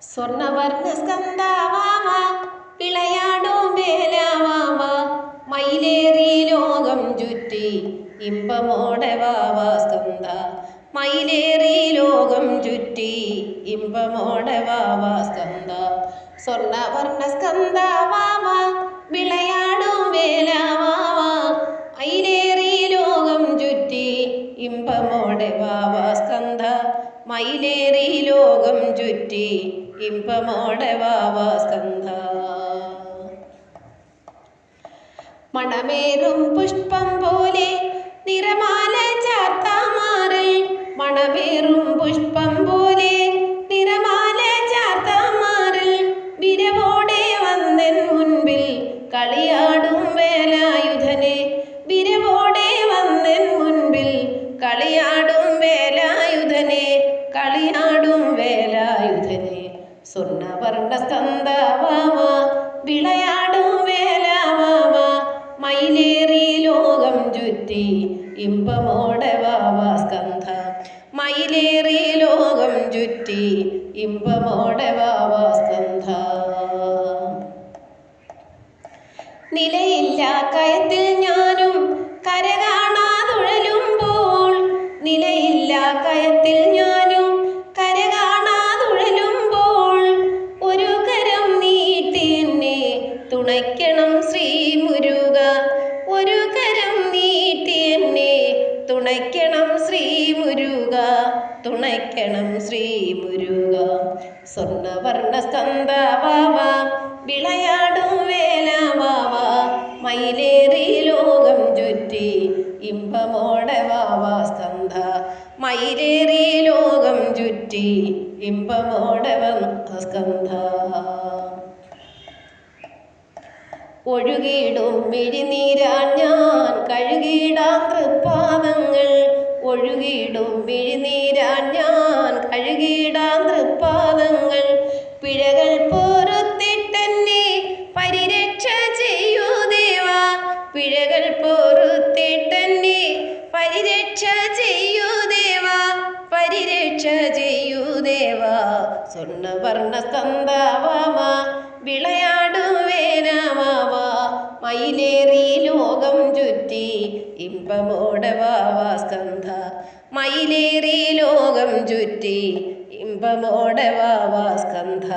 സ്വർണവർണ്ണ സ്കന്ദവാമ വിളയാടും വേലവാമ മയിലേറി ലോകം ചുറ്റി ഇമ്പമോടെ വാവ സ്കന്ദ മയിലേറി ലോകം ചുറ്റി ഇമ്പമോടെ വാവ സ്കന്ദ സ്വർണവർണ്ണ സ്കന്ദവാമ വിളയാടും വേലവാമ മയിലേറി ലോകം ചുറ്റി ഇമ്പമോടെ വാവ സ്കന്ദ മയിലേറി ലോകം ചുറ്റി ഇമ്പമോടെ വാവ സ്കന്ദ മണമേറും പുഷ്പം പോലെ നിറമാല ചാർത്താമാറിൽ മണമേറും പുഷ്പം പോലെ നിറമാല ചാർത്താമാറിൽ വിരവോടെ വന്നെൻ മുൻപിൽ കളിയാടും വേലായുധനെ വിരവോടെ വന്നെൻ മുൻപിൽ കളിയാടും വേലായുധനെ കളിയാടും വേലായുധനെ സ്വർണവർണ്ണ സ്കന്ദവാമ വിളയാടും വേലവാമ മയിലേറി ലോകം ചുറ്റി ഇമ്പമോടെ വാവ സ്കന്ദ മയിലേറി ലോകം ചുറ്റി ഇമ്പമോടെ വാവ സ്കന്ദ നിലയില്ല കയത്തിൽ ഞാനും കര കാണാതുഴലുമ്പോൾ നിലയില്ല കയത്തിൽ ഞാനും കര കാണാതുഴലുമ്പോൾ ഒരു കരം നീട്ടി എന്നെ തുണയ്ക്കണം ശ്രീ മുരുക ഒരു കരം നീട്ടി എന്നെ തുണയ്ക്കണം ശ്രീ മുരുക തുണയ്ക്കണം ശ്രീ മുരുക സ്വർണവർണ്ണ സ്കന്ദവാമ വിളയാടും വേലവാമ മയിലേറി ലോകം ചുറ്റി ഇമ്പമോടെ വാവ സ്കന്ദ മയിലേറി ലോകം ചുറ്റി ഇമ്പമോടെ വന്ന സ്കന്ദ ഒഴുകിയിടും മിഴിനീരാൻ ഞാൻ കഴുകിയിടാം തൃപ്പാദങ്ങൾ ഒഴുകിയിടും മിഴിനീരാൻ ഞാൻ കഴുകിയിടാം തൃപ്പാദങ്ങൾ പിഴകൾ പൊറുത്തിട്ടെന്നെ പരിരക്ഷ ചെയ്യൂ ദേവാ പിഴകൾ പൊറുത്തിട്ടെന്നെ പരിരക്ഷ ചെയ്യൂ ദേവാ പരിരക്ഷ ചെയ്യൂ ദേവാ സ്വർണവർണ്ണ സ്കന്ദവാമ വിളയാടും വേലവാമ മയിലേറി ലോകം ചുറ്റി ഇമ്പമോടെ വാവ സ്കന്ദ മയിലേറി ലോകം ചുറ്റി ഇമ്പമോടെ വാവ സ്കന്ദ